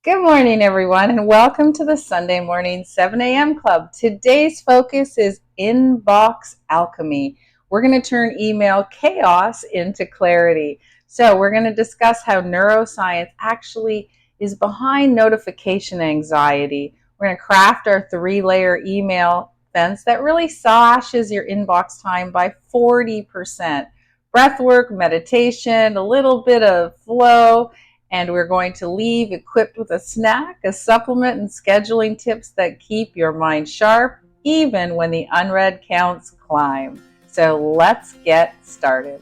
Good morning, everyone, and welcome to the Sunday morning 7 a.m. Club. Today's focus is inbox alchemy. We're going to turn email chaos into clarity. So, we're going to discuss how neuroscience actually is behind notification anxiety. We're going to craft our three-layer email fence that really slashes your inbox time by 40%. Breath work, meditation, a little bit of flow, and we're going to leave equipped with a snack, a supplement, and scheduling tips that keep your mind sharp even when the unread counts climb. So let's get started.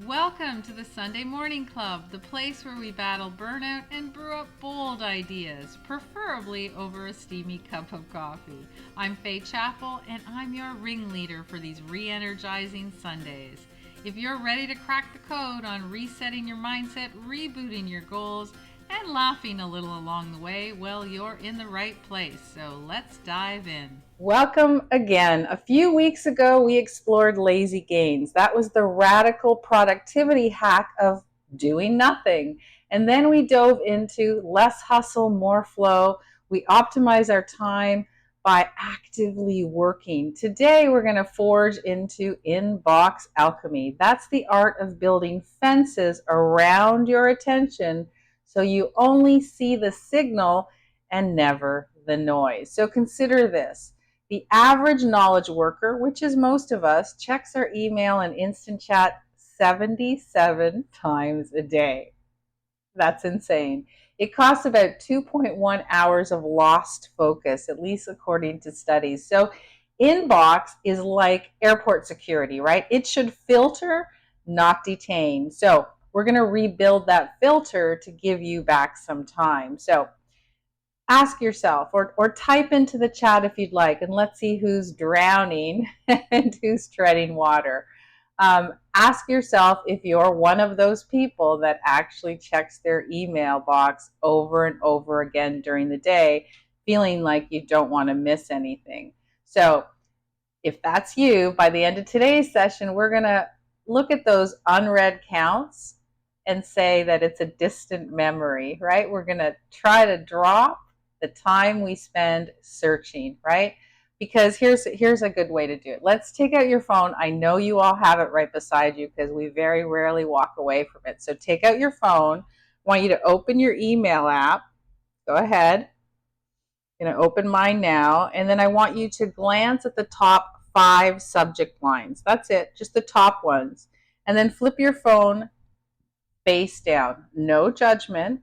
Welcome to the Sunday Morning Club, the place where we battle burnout and brew up bold ideas, preferably over a steamy cup of coffee. I'm Faye Chappell, and I'm your ringleader for these re-energizing Sundays. If you're ready to crack the code on resetting your mindset, rebooting your goals, and laughing a little along the way, well, you're in the right place. So let's dive in. Welcome again. A few weeks ago, we explored lazy gains. That was the radical productivity hack of doing nothing. And then we dove into less hustle, more flow. We optimize our time by actively working. Today, we're going to forge into inbox alchemy. That's the art of building fences around your attention so you only see the signal and never the noise. So consider this. The average knowledge worker, which is most of us, checks our email and instant chat 77 times a day. That's insane. It costs about 2.1 hours of lost focus, at least according to studies. So, inbox is like airport security, right? It should filter, not detain. So, we're going to rebuild that filter to give you back some time. So, ask yourself or type into the chat if you'd like, and let's see who's drowning and who's treading water. Ask yourself if you're one of those people that actually checks their email box over and over again during the day, feeling like you don't want to miss anything. So, if that's you, by the end of today's session, we're going to look at those unread counts and say that it's a distant memory, right? We're going to try to drop the time we spend searching, right? Because here's a good way to do it. Let's take out your phone. I know you all have it right beside you because we very rarely walk away from it. So take out your phone. I want you to open your email app. Go ahead. I'm going to open mine now, and then I want you to glance at the top 5 subject lines. That's it, just the top ones. And then flip your phone face down. No judgment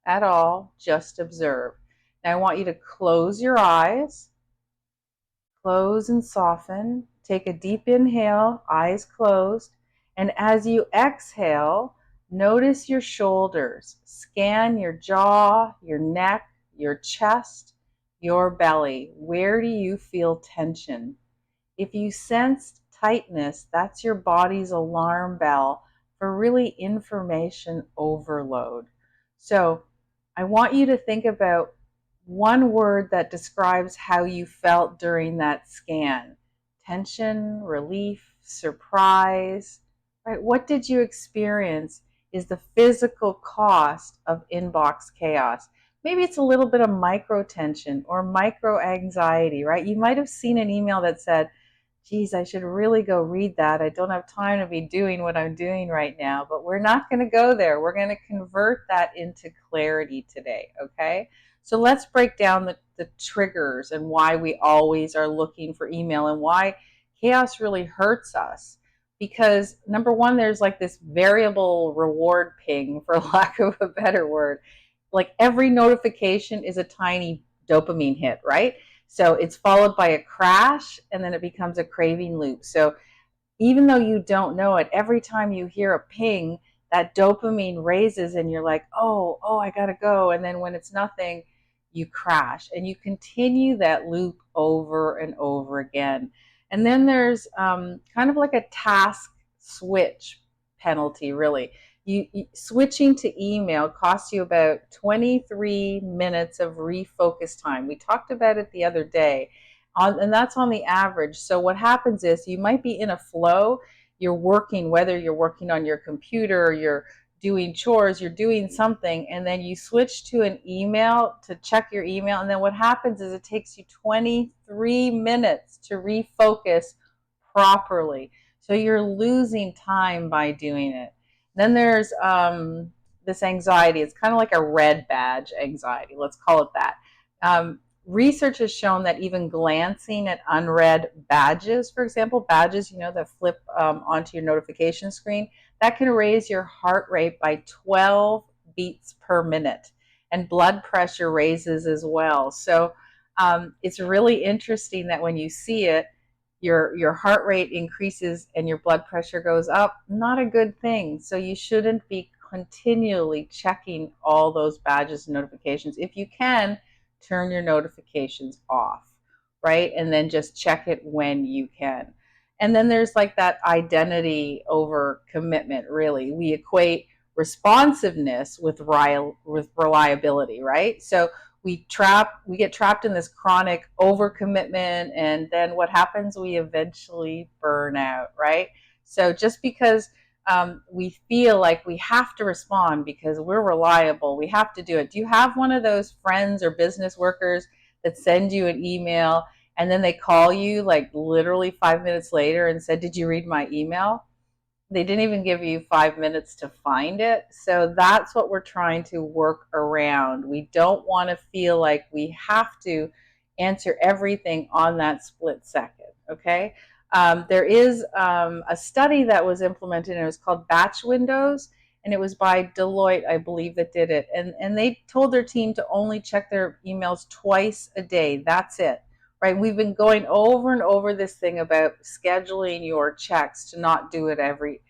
at all, just observe. Now I want you to close your eyes, close and soften. Take a deep inhale, eyes closed. And as you exhale, notice your shoulders. Scan your jaw, your neck, your chest, your belly. Where do you feel tension? If you sense tightness, that's your body's alarm bell for really information overload. So I want you to think about one word that describes how you felt during that scan. Tension, relief, surprise, right? What did you experience is the physical cost of inbox chaos. Maybe it's a little bit of micro tension or micro anxiety, right? You might have seen an email that said, geez, I should really go read that. I don't have time to be doing what I'm doing right now, but we're not going to go there. We're going to convert that into clarity today, okay? So let's break down the triggers and why we always are looking for email and why chaos really hurts us. Because number one, there's like this variable reward ping, for lack of a better word. Like every notification is a tiny dopamine hit, right? So it's followed by a crash and then it becomes a craving loop. So even though you don't know it, every time you hear a ping, that dopamine raises and you're like, oh, I gotta go. And then when it's nothing, you crash and you continue that loop over and over again. And then there's kind of like a task switch penalty, really. Switching to email costs you about 23 minutes of refocus time. We talked about it the other day, and that's on the average. So what happens is you might be in a flow. You're working, whether you're working on your computer, you're doing chores, you're doing something, and then you switch to an email to check your email. And then what happens is it takes you 23 minutes to refocus properly. So you're losing time by doing it. Then there's this anxiety. It's kind of like a red badge anxiety. Let's call it that. Research has shown that even glancing at unread badges, for example, badges, that flip onto your notification screen, that can raise your heart rate by 12 beats per minute. And blood pressure raises as well. So it's really interesting that when you see it, your heart rate increases and your blood pressure goes up. Not a good thing. So you shouldn't be continually checking all those badges and notifications. If you can, turn your notifications off, right? And then just check it when you can. And then there's like that identity over commitment, really. We equate responsiveness with reliability, right? So we get trapped in this chronic overcommitment, and then what happens? We eventually burn out, right? So just because we feel like we have to respond because we're reliable, we have to do it. Do you have one of those friends or business workers that send you an email and then they call you like literally 5 minutes later and said, "Did you read my email?" They didn't even give you 5 minutes to find it. So that's what we're trying to work around. We don't want to feel like we have to answer everything on that split second. Okay. There is a study that was implemented, and it was called Batch Windows, and it was by Deloitte, I believe, that did it. And they told their team to only check their emails twice a day. That's it. Right? We've been going over and over this thing about scheduling your checks to not do it every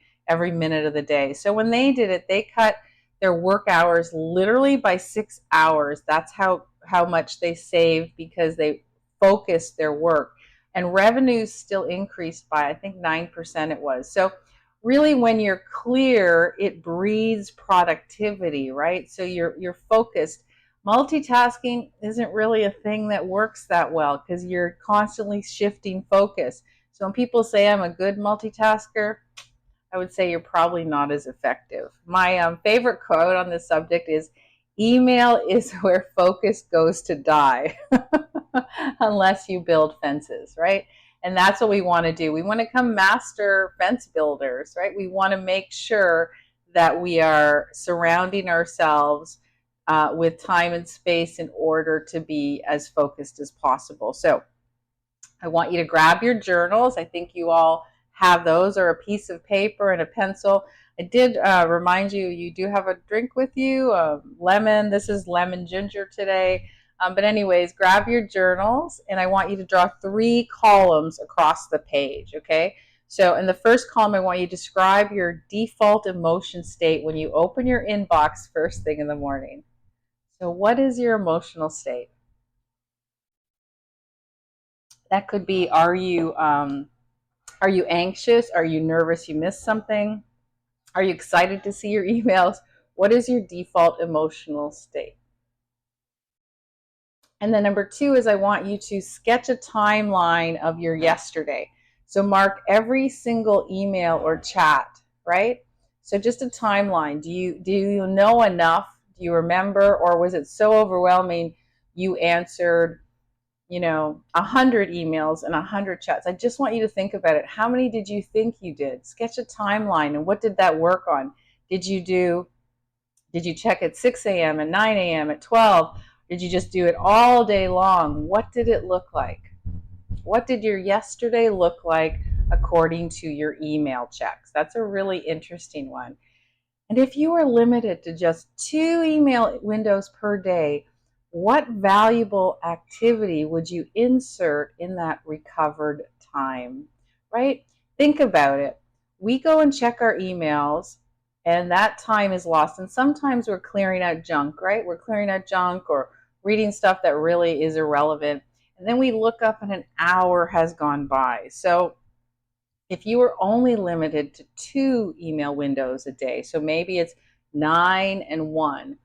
minute of the day. So when they did it, they cut their work hours literally by 6 hours. That's how much they saved because they focused their work. And revenues still increased by, I think, 9% it was. So really, when you're clear, it breeds productivity, right? So you're focused. Multitasking isn't really a thing that works that well because you're constantly shifting focus. So when people say I'm a good multitasker, I would say you're probably not as effective. My favorite quote on this subject is, "Email is where focus goes to die," unless you build fences, right? And that's what we want to do. We want to become master fence builders, right? We want to make sure that we are surrounding ourselves with time and space in order to be as focused as possible. So I want you to grab your journals. I think you all have those, or a piece of paper and a pencil. I did remind you, you do have a drink with you, lemon. This is lemon ginger today. But anyways, grab your journals, and I want you to draw 3 columns across the page, okay? So in the first column, I want you to describe your default emotion state when you open your inbox first thing in the morning. So what is your emotional state? That could be, are you anxious? Are you nervous you missed something? Are you excited to see your emails? What is your default emotional state? And then number 2 is I want you to sketch a timeline of your yesterday. So mark every single email or chat, right? So just a timeline. Do you know enough? Do you remember? Or was it so overwhelming you answered 100 emails and 100 chats? I just want you to think about it. How many did you think you did? Sketch a timeline, and what did that work on? Did you check at 6 a.m. and 9 a.m. at 12? Did you just do it all day long? What did it look like? What did your yesterday look like according to your email checks? That's a really interesting one. And if you were limited to just 2 email windows per day, what valuable activity would you insert in that recovered time, right? Think about it. We go and check our emails, and that time is lost. And sometimes we're clearing out junk, right? We're clearing out junk or reading stuff that really is irrelevant. And then we look up and an hour has gone by. So if you were only limited to 2 email windows a day, so maybe it's 9 and 1,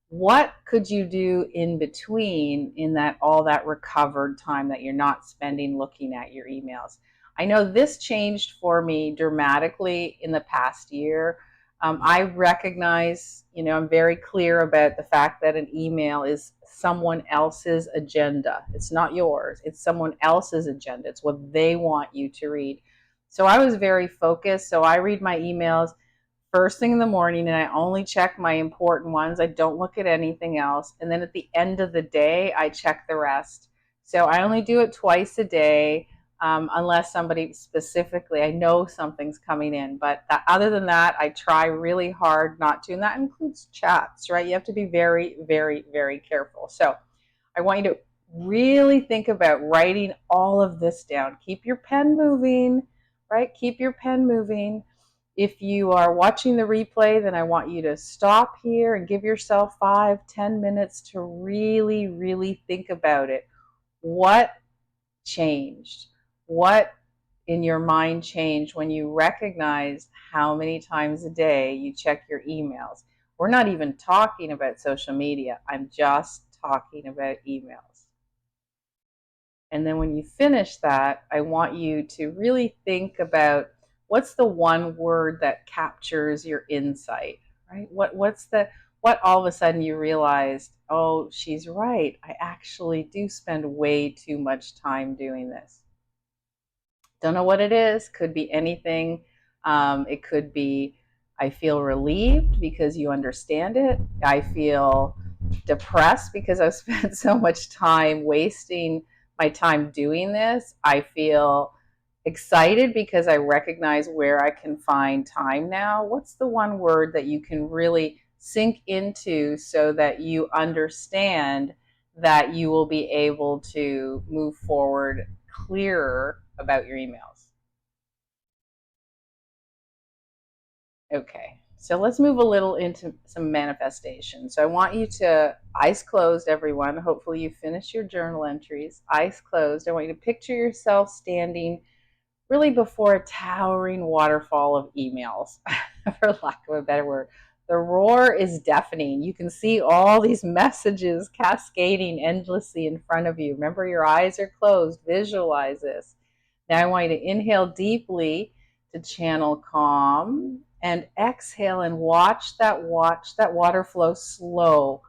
what could you do in between in that all that recovered time that you're not spending looking at your emails? I know this changed for me dramatically in the past year. I recognize, I'm very clear about the fact that an email is someone else's agenda. It's not yours, it's someone else's agenda. It's what they want you to read. So I was very focused. So I read my emails first thing in the morning and I only check my important ones. I don't look at anything else. And then at the end of the day, I check the rest. So I only do it twice a day, unless somebody specifically, I know something's coming in. But other than that, I try really hard not to. And that includes chats, right? You have to be very, very, very careful. So I want you to really think about writing all of this down. Keep your pen moving, right? Keep your pen moving. If you are watching the replay, then I want you to stop here and give yourself 5-10 minutes to really, really think about it. What changed? What in your mind changed when you recognized how many times a day you check your emails? We're not even talking about social media. I'm just talking about emails. And then when you finish that, I want you to really think about what's the one word that captures your insight, right? What all of a sudden you realized, oh, she's right. I actually do spend way too much time doing this. Don't know what it is. Could be anything. It could be, I feel relieved because you understand it. I feel depressed because I've spent so much time wasting my time doing this. I feel excited because I recognize where I can find time now. What's the one word that you can really sink into so that you understand that you will be able to move forward clearer about your emails? Okay, so let's move a little into some manifestation. So I want you to, eyes closed, everyone. Hopefully you finished your journal entries. Eyes closed. I want you to picture yourself standing really before a towering waterfall of emails, for lack of a better word. The roar is deafening. You can see all these messages cascading endlessly in front of you. Remember, your eyes are closed. Visualize this. Now I want you to inhale deeply to channel calm and exhale and watch that water flow slow,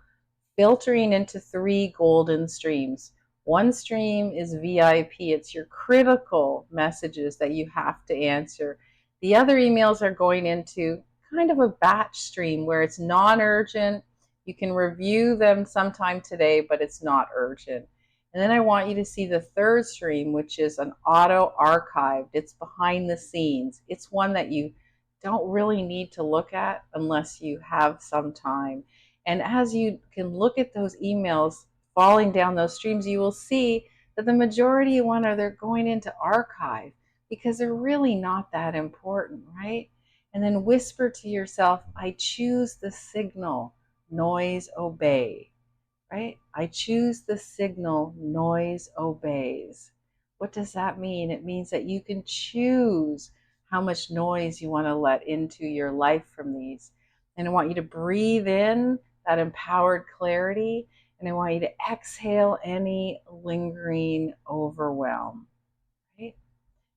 filtering into 3 golden streams. One stream is VIP. It's your critical messages that you have to answer. The other emails are going into kind of a batch stream where it's non-urgent. You can review them sometime today, but it's not urgent. And then I want you to see the third stream, which is an auto archived. It's behind the scenes. It's one that you don't really need to look at unless you have some time. And as you can look at those emails falling down those streams, you will see that the majority of one are they're going into archive because they're really not that important, right? And then whisper to yourself, I choose the signal, noise obey, right? I choose the signal, noise obeys. What does that mean? It means that you can choose how much noise you want to let into your life from these. And I want you to breathe in that empowered clarity, and I want you to exhale any lingering overwhelm, right?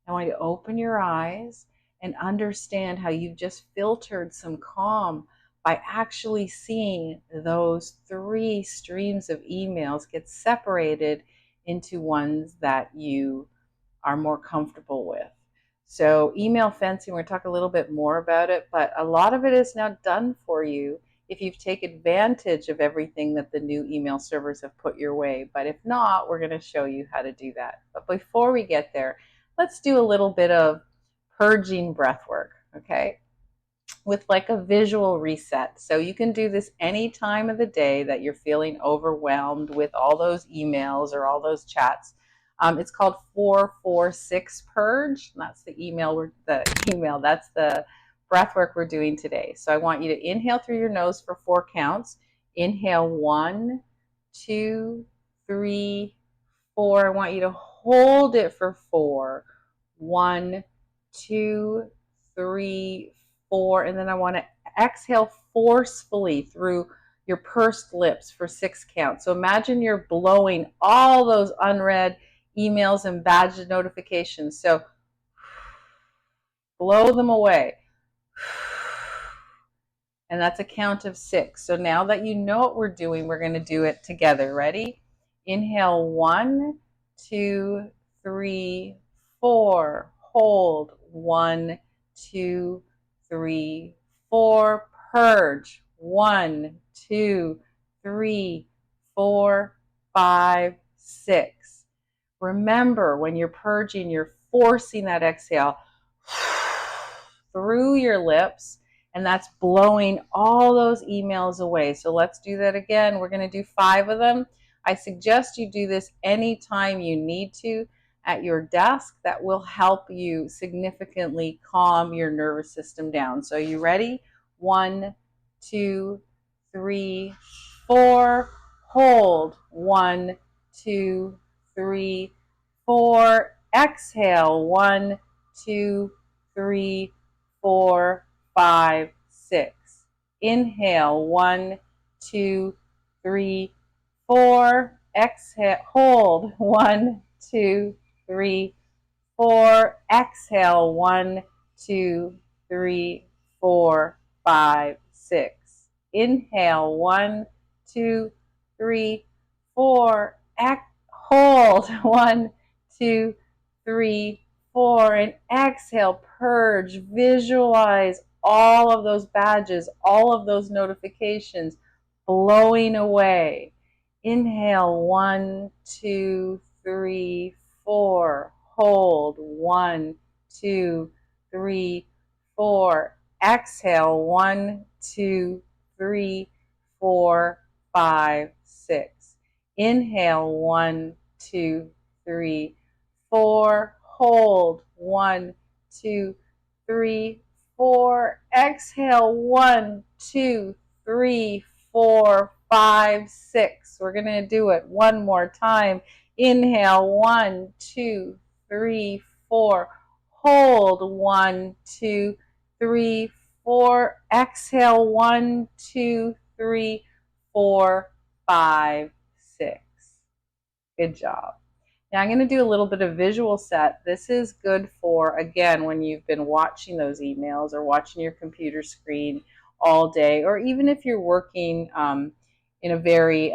I want you to open your eyes and understand how you've just filtered some calm by actually seeing those 3 streams of emails get separated into ones that you are more comfortable with. So email fencing, we're going to talk a little bit more about it, but a lot of it is now done for you if you've taken advantage of everything that the new email servers have put your way. But if not, we're going to show you how to do that. But before we get there, let's do a little bit of purging breath work, okay? With like a visual reset. So you can do this any time of the day that you're feeling overwhelmed with all those emails or all those chats. It's called 446 purge. That's the email. That's the breath work we're doing today. So I want you to inhale through your nose for 4 counts. Inhale 1, 2, 3, 4. I want you to hold it for 4. 1, 2, 3, 4. And then I want to exhale forcefully through your pursed lips for 6 counts. So imagine you're blowing all those unread emails and badge notifications. So blow them away. And that's a count of 6. So now that you know what we're doing, we're going to do it together. Ready? Inhale, 1, 2, 3, 4. Hold, 1, 2, 3, 4. Purge, 1, 2, 3, 4, 5, 6. Remember, when you're purging, you're forcing that exhale through your lips, and that's blowing all those emails away. So let's do that again. We're going to do 5 of them. I suggest you do this anytime you need to at your desk. That will help you significantly calm your nervous system down. So you ready? 1, 2, 3, 4. Hold. 1, 2, 3, 4. Exhale. 1, 2, 3, 4, 5, 6. Inhale. 1, 2, 3, 4. Exhale. Hold. 1, 2, 3, 4. Exhale. 1, 2, 3, 4, 5, 6. Inhale. 1, 2, 3, 4. Hold. 1, 2, 3, 4. And exhale. Purge. Visualize all of those badges, all of those notifications blowing away. Inhale. 1, 2, 3, 4. Hold. 1, 2, 3, 4. Exhale. 1, 2, 3, 4, 5, 6. Inhale. 1, 2, 3, 4. Hold. 1, 2, 3, 4. Exhale. 1, 2, 3, 4, 5, 6. We're going to do it one more time. Inhale. 1, 2, 3, 4. Hold. 1, 2, 3, 4. Exhale. 1, 2, 3, 4, 5, 6. Good job. Now I'm going to do a little bit of visual set. This is good for, again, when you've been watching those emails or watching your computer screen all day, or even if you're working in a very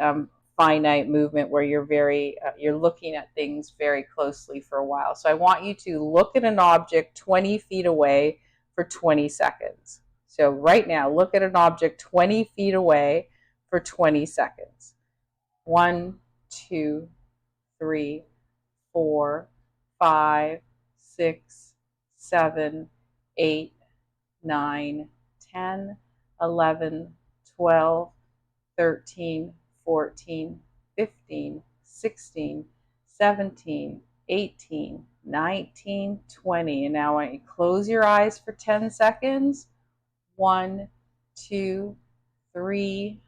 finite movement where you're looking at things very closely for a while. So I want you to look at an object 20 feet away for 20 seconds. So right now, look at an object 20 feet away for 20 seconds. 1, 2, 3, 4, 5, 6, 7, 8, 9, 10, 11, 12, 13, 14, 15, 16, 17, 18, 19, 20. And now I want you to close your eyes for 10 seconds. 1, 2, 3,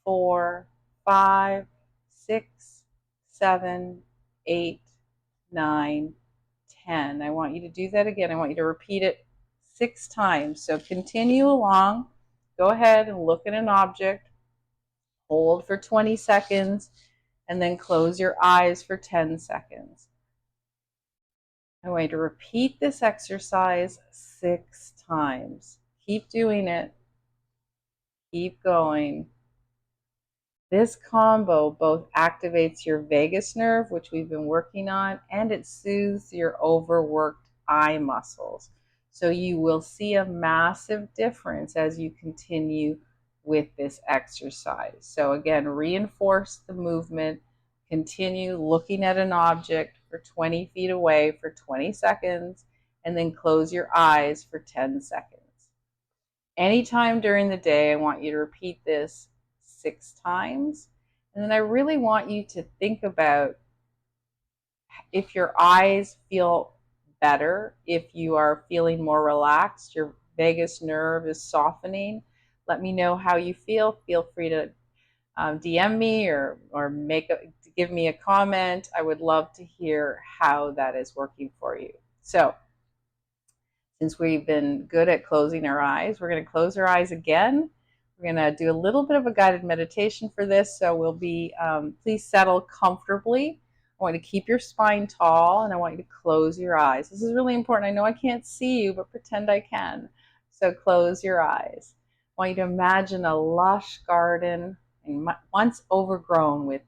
4, 5, 6, 7, 8, 9, 10. I want you to do that again. I want you to repeat it 6 times. So continue along. Go ahead and look at an object. Hold for 20 seconds and then close your eyes for 10 seconds. I want you to repeat this exercise 6 times. Keep doing it. Keep going. This combo both activates your vagus nerve, which we've been working on, and it soothes your overworked eye muscles. So you will see a massive difference as you continue with this exercise. So again, reinforce the movement, continue looking at an object for 20 feet away for 20 seconds, and then close your eyes for 10 seconds. Anytime during the day, I want you to repeat this 6 times. And then I really want you to think about if your eyes feel better, if you are feeling more relaxed, your vagus nerve is softening. Let me know how you feel. Feel free to DM me or give me a comment. I would love to hear how that is working for you. So since we've been good at closing our eyes, we're going to close our eyes again. We're going to do a little bit of a guided meditation for this. So we'll be, please settle comfortably. I want you to keep your spine tall and I want you to close your eyes. This is really important. I know I can't see you, but pretend I can. So close your eyes. want you to imagine a lush garden, and once overgrown with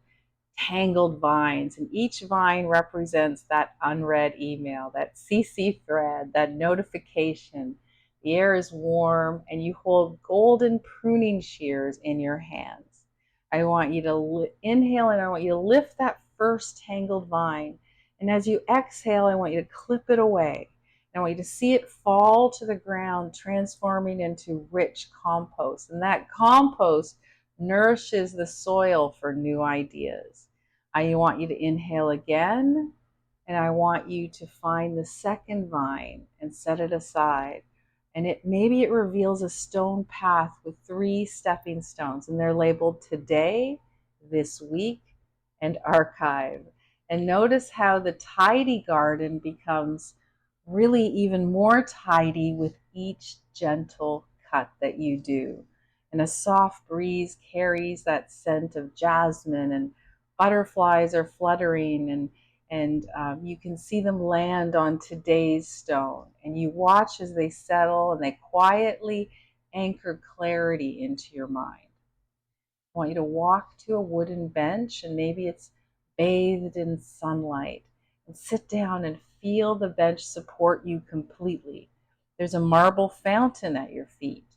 tangled vines, and each vine represents that unread email, that CC thread, that notification. The air is warm, and you hold golden pruning shears in your hands. I want you to inhale, and I want you to lift that first tangled vine. And as you exhale, I want you to clip it away. And I want you to see it fall to the ground, transforming into rich compost. And that compost nourishes the soil for new ideas. I want you to inhale again, and I want you to find the second vine and set it aside. And maybe it reveals a stone path with 3 stepping stones, and they're labeled today, this week, and archive. And notice how the tidy garden becomes really even more tidy with each gentle cut that you do. And a soft breeze carries that scent of jasmine, and butterflies are fluttering, and you can see them land on today's stone, and you watch as they settle and they quietly anchor clarity into your mind. I want you to walk to a wooden bench, and maybe it's bathed in sunlight, and sit down and feel the bench support you completely. There's a marble fountain at your feet.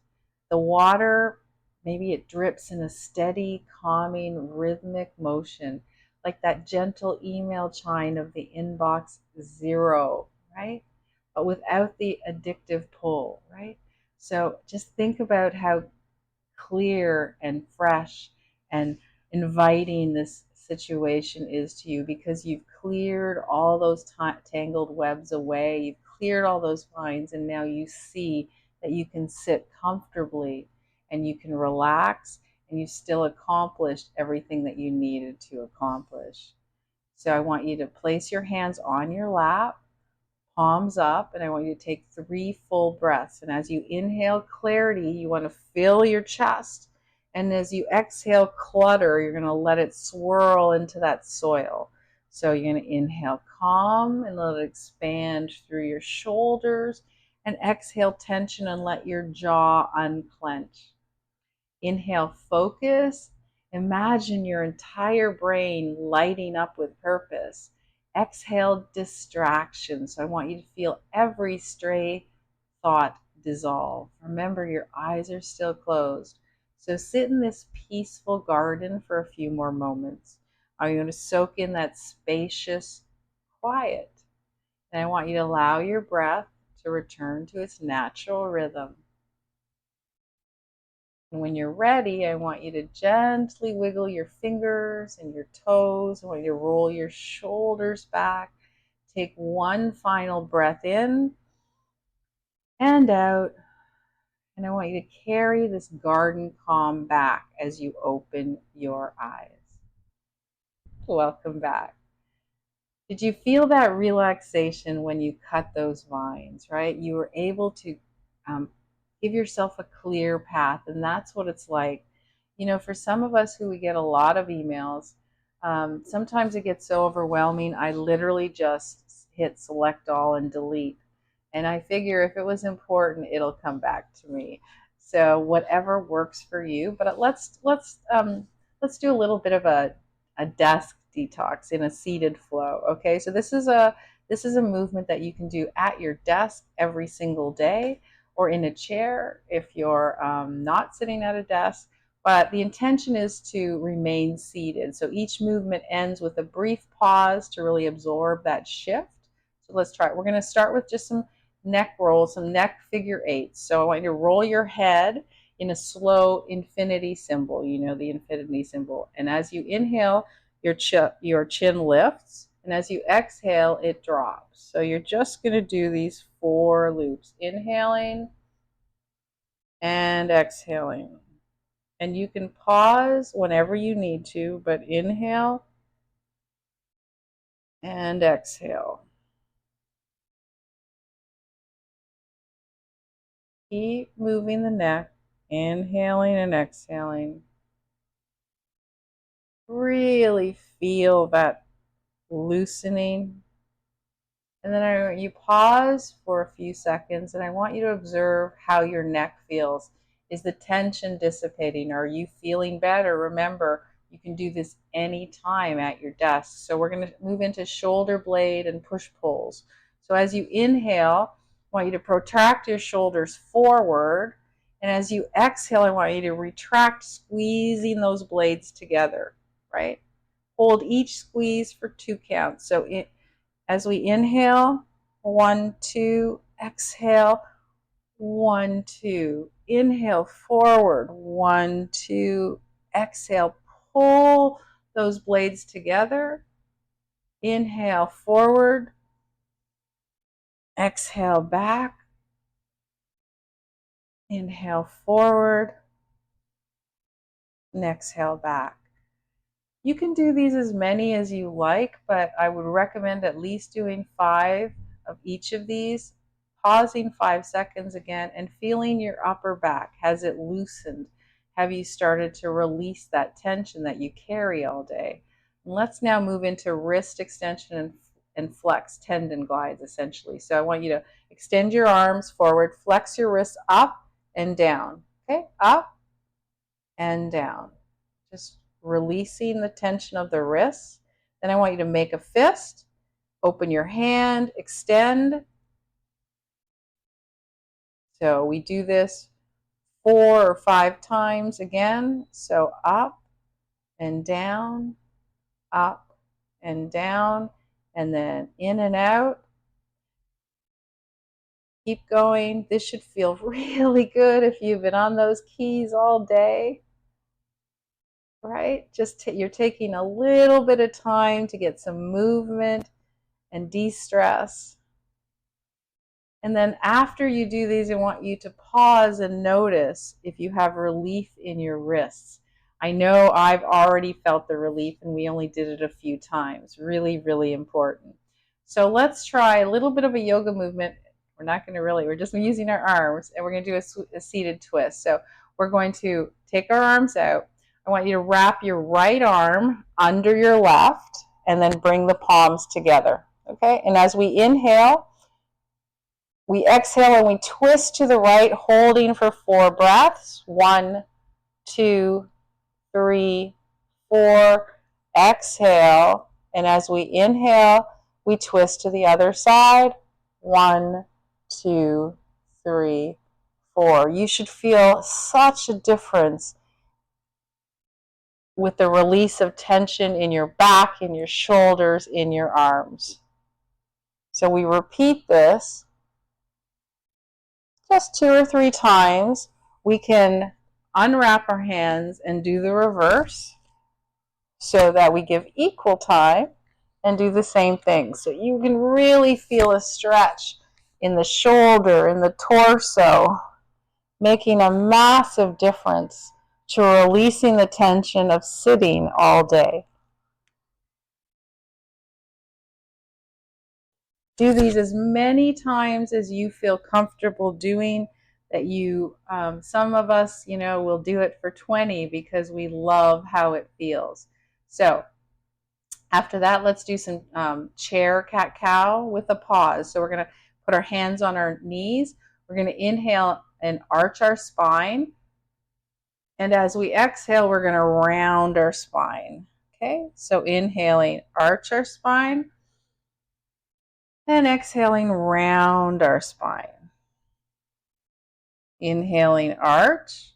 The water, maybe it drips in a steady, calming, rhythmic motion, like that gentle email chime of the inbox zero, right? But without the addictive pull, right? So just think about how clear and fresh and inviting this situation is to you, because you've cleared all those tangled webs away, you've cleared all those vines, and now you see that you can sit comfortably and you can relax, and you still accomplished everything that you needed to accomplish. So I want you to place your hands on your lap, palms up, and I want you to take 3 full breaths. And as you inhale clarity, you want to fill your chest. And as you exhale clutter, you're going to let it swirl into that soil. So you're going to inhale calm and let it expand through your shoulders, and exhale tension and let your jaw unclench. Inhale focus. Imagine your entire brain lighting up with purpose. Exhale distraction. So I want you to feel every stray thought dissolve. Remember, your eyes are still closed. So sit in this peaceful garden for a few more moments. I'm going to soak in that spacious quiet. And I want you to allow your breath to return to its natural rhythm. And when you're ready, I want you to gently wiggle your fingers and your toes. I want you to roll your shoulders back. Take one final breath in and out. And I want you to carry this garden calm back as you open your eyes. Welcome back. Did you feel that relaxation when you cut those vines, right? You were able to um, give yourself a clear path, and that's what it's like. You know, for some of us who we get a lot of emails, sometimes it gets so overwhelming, I literally just hit select all and delete. And I figure if it was important, it'll come back to me. So whatever works for you. But let's do a little bit of a desk detox in a seated flow. Okay, so this is a movement that you can do at your desk every single day, or in a chair if you're not sitting at a desk. But the intention is to remain seated. So each movement ends with a brief pause to really absorb that shift. So let's try it. We're going to start with just some neck rolls, some neck figure eights. So I want you to roll your head in a slow infinity symbol, you know, the infinity symbol. And as you inhale, your chin lifts, and as you exhale, it drops. So you're just going to do these 4 loops, inhaling and exhaling. And you can pause whenever you need to, but inhale and exhale. Keep moving the neck, inhaling and exhaling. Really feel that loosening. And then you pause for a few seconds, and I want you to observe how your neck feels. Is the tension dissipating? Are you feeling better? Remember, you can do this anytime at your desk. So we're going to move into shoulder blade and push pulls. So as you inhale, I want you to protract your shoulders forward. And as you exhale, I want you to retract, squeezing those blades together, right? Hold each squeeze for 2 counts. So as we inhale, 1, 2, exhale, 1, 2. Inhale forward, 1, 2. Exhale, pull those blades together. Inhale forward, exhale back. Inhale forward, and exhale back. You can do these as many as you like, but I would recommend at least doing 5 of each of these, pausing 5 seconds again, and feeling your upper back. Has it loosened? Have you started to release that tension that you carry all day? And let's now move into wrist extension and flex, tendon glides essentially. So I want you to extend your arms forward, flex your wrists up and down. Okay, up and down. Just releasing the tension of the wrists. Then I want you to make a fist, open your hand, extend. So we do this 4 or 5 times again. So up and down, up and down, and then in and out. Keep going. This should feel really good if you've been on those keys all day. Right? Just you're taking a little bit of time to get some movement and de-stress. And then after you do these, I want you to pause and notice if you have relief in your wrists. I know I've already felt the relief, and we only did it a few times. Really, really important. So let's try a little bit of a yoga movement. We're just using our arms, and we're going to do a seated twist. So we're going to take our arms out. I want you to wrap your right arm under your left and then bring the palms together. Okay? And as we inhale, we exhale and we twist to the right, holding for 4 breaths. 1, 2, 3, 4. Exhale. And as we inhale, we twist to the other side. 1, 2, 3, 4. You should feel such a difference with the release of tension in your back, in your shoulders, in your arms. So we repeat this just 2 or 3 times. We can unwrap our hands and do the reverse so that we give equal time and do the same thing. So you can really feel a stretch in the shoulder, in the torso, making a massive difference to releasing the tension of sitting all day. Do these as many times as you feel comfortable doing. That some of us, will do it for 20 because we love how it feels. So after that, let's do some chair cat-cow with a pause. So we're going to put our hands on our knees. We're going to inhale and arch our spine. And as we exhale, we're going to round our spine. Okay, so inhaling, arch our spine. And exhaling, round our spine. Inhaling, arch.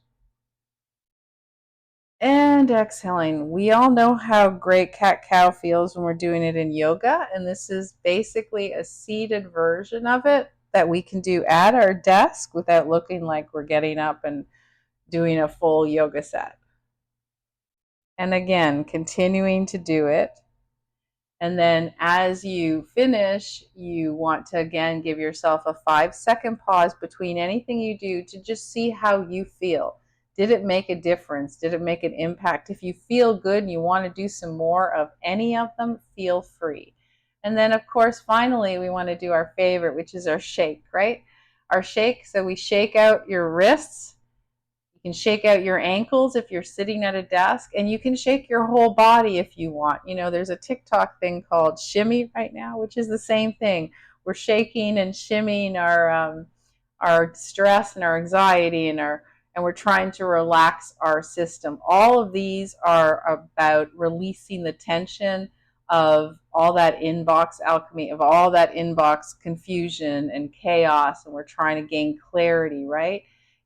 And exhaling. We all know how great cat-cow feels when we're doing it in yoga. And this is basically a seated version of it that we can do at our desk without looking like we're getting up and doing a full yoga set. And again, continuing to do it. And then as you finish, you want to again give yourself a 5-second pause between anything you do to just see how you feel. Did it make a difference? Did it make an impact? If you feel good and you want to do some more of any of them, feel free. And then, of course, finally, we want to do our favorite, which is our shake, right? Our shake, so we shake out your wrists. You can shake out your ankles if you're sitting at a desk, and you can shake your whole body if you want. There's a TikTok thing called Shimmy right now, which is the same thing. We're shaking and shimmying our stress and our anxiety and and we're trying to relax our system. All of these are about releasing the tension of all that inbox alchemy, of all that inbox confusion and chaos, and we're trying to gain clarity, right?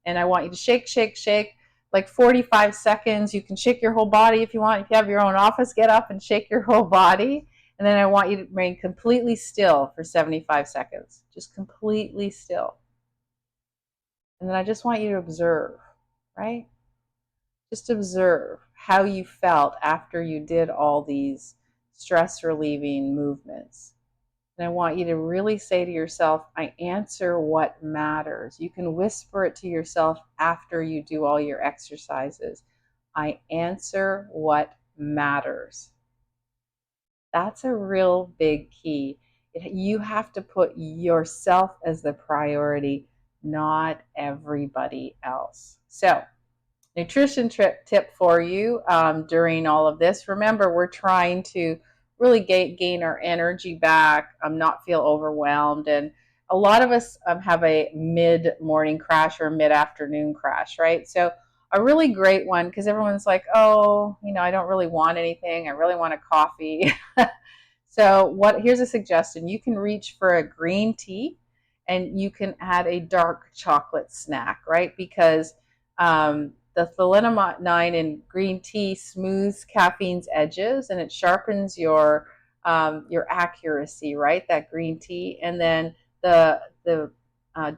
And I want you to shake, shake, shake, like 45 seconds. You can shake your whole body if you want. If you have your own office, get up and shake your whole body. And then I want you to remain completely still for 75 seconds, just completely still. And then I just want you to observe, right? Just observe how you felt after you did all these stress relieving movements. And I want you to really say to yourself, I answer what matters. You can whisper it to yourself after you do all your exercises. I answer what matters. That's a real big key. You have to put yourself as the priority, not everybody else. So, nutrition tip for you during all of this. Remember, we're trying to really gain our energy back, not feel overwhelmed. And a lot of us have a mid-morning crash or a mid-afternoon crash, right? So a really great one, because everyone's like, oh, I don't really want anything. I really want a coffee. So here's a suggestion. You can reach for a green tea and you can add a dark chocolate snack, right? Because the thalidomide in green tea smooths caffeine's edges and it sharpens your accuracy, right? That green tea, and then the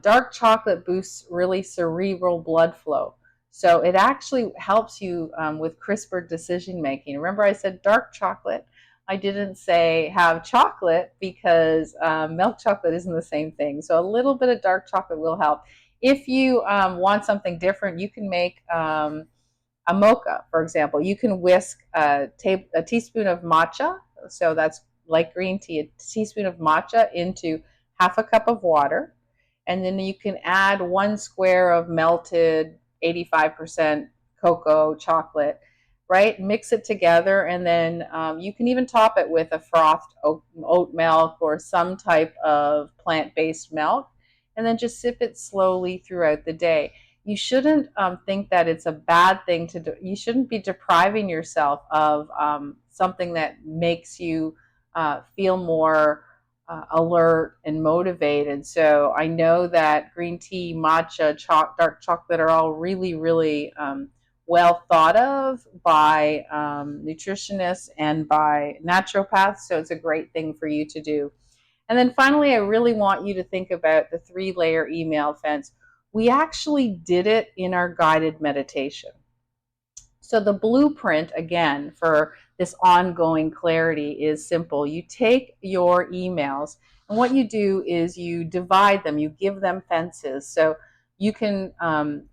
dark chocolate boosts really cerebral blood flow. So it actually helps you with crisper decision making. Remember, I said dark chocolate. I didn't say have chocolate because milk chocolate isn't the same thing. So a little bit of dark chocolate will help. If you want something different, you can make a mocha, for example. You can whisk a teaspoon of matcha, so that's like green tea, a teaspoon of matcha into half a cup of water. And then you can add 1 square of melted 85% cocoa chocolate, right? Mix it together, and then you can even top it with a frothed oat milk or some type of plant-based milk, and then just sip it slowly throughout the day. You shouldn't think that it's a bad thing to do. You shouldn't be depriving yourself of something that makes you feel more alert and motivated. So I know that green tea, matcha, dark chocolate are all really, really well thought of by nutritionists and by naturopaths. So it's a great thing for you to do. And then finally, I really want you to think about the 3-layer email fence. We actually did it in our guided meditation. So the blueprint, again, for this ongoing clarity is simple. You take your emails, and what you do is you divide them, you give them fences. So you can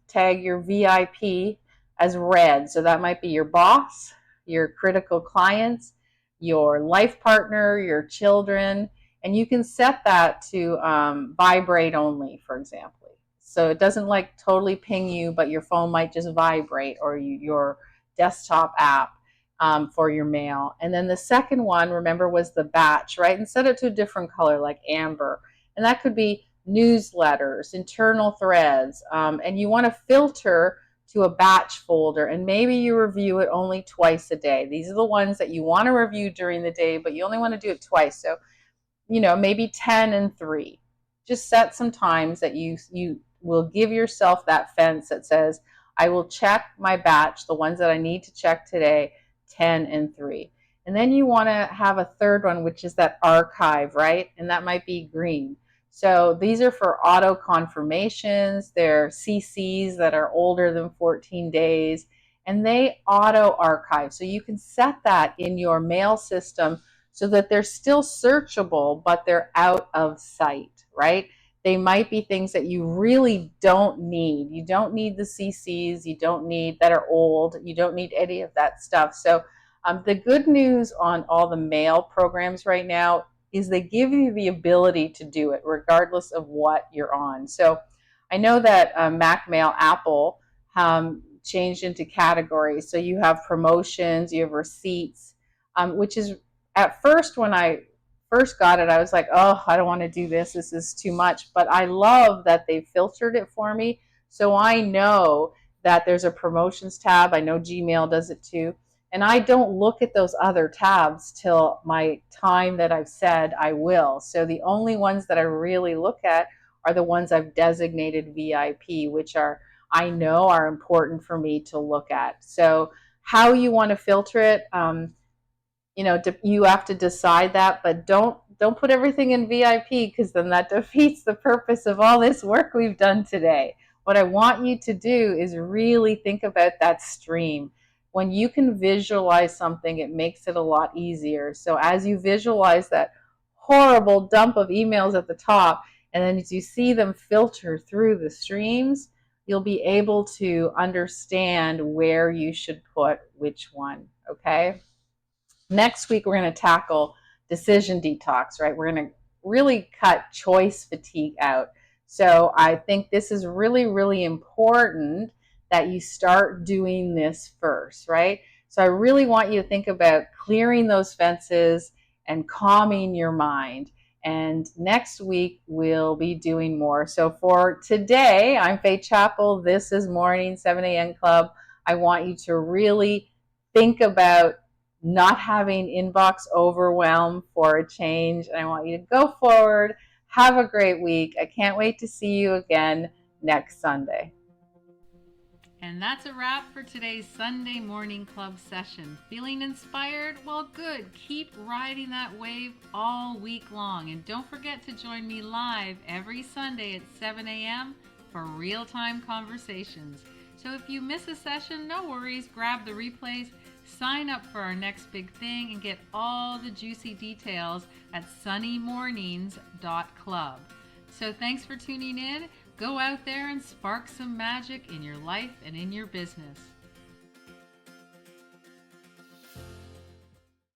tag your VIP as red. So that might be your boss, your critical clients, your life partner, your children, and you can set that to vibrate only, for example. So it doesn't like totally ping you, but your phone might just vibrate, or your desktop app for your mail. And then the second one, remember, was the batch, right? And set it to a different color, like amber. And that could be newsletters, internal threads, and you want to filter to a batch folder, and maybe you review it only twice a day. These are the ones that you want to review during the day, but you only want to do it twice. So, maybe 10 and 3. Just set some times that you will give yourself that fence that says, I will check my batch, the ones that I need to check today, 10 and 3. And then you want to have a third one, which is that archive, right? And that might be green. So these are for auto confirmations. They're CCs that are older than 14 days, and they auto archive. So you can set that in your mail system so that they're still searchable, but they're out of sight, right? They might be things that you really don't need. You don't need the CCs, you don't need that are old, you don't need any of that stuff. So the good news on all the mail programs right now is they give you the ability to do it regardless of what you're on. So I know that Mac Mail, Apple changed into categories. So you have promotions, you have receipts, which is, at first, when I first got it, I was like, oh, I don't want to do this. This is too much. But I love that they filtered it for me. So I know that there's a promotions tab. I know Gmail does it too. And I don't look at those other tabs till my time that I've said I will. So the only ones that I really look at are the ones I've designated VIP, which are I know are important for me to look at. So how you want to filter it, you have to decide that, but don't put everything in VIP, because then that defeats the purpose of all this work we've done today. What I want you to do is really think about that stream. When you can visualize something, it makes it a lot easier. So as you visualize that horrible dump of emails at the top, and then as you see them filter through the streams, you'll be able to understand where you should put which one. Okay? Next week, we're going to tackle decision detox, right? We're going to really cut choice fatigue out. So I think this is really, really important that you start doing this first, right? So I really want you to think about clearing those fences and calming your mind. And next week, we'll be doing more. So for today, I'm Faye Chappell. This is Morning 7 a.m. Club. I want you to really think about not having inbox overwhelm for a change. And I want you to go forward. Have a great week. I can't wait to see you again next Sunday. And that's a wrap for today's Sunday Morning Club session. Feeling inspired? Well, good. Keep riding that wave all week long. And don't forget to join me live every Sunday at 7 a.m. for real-time conversations. So if you miss a session, no worries. Grab the replays, sign up for our next big thing, and get all the juicy details at sunnymornings.club. So thanks for tuning in. Go out there and spark some magic in your life and in your business.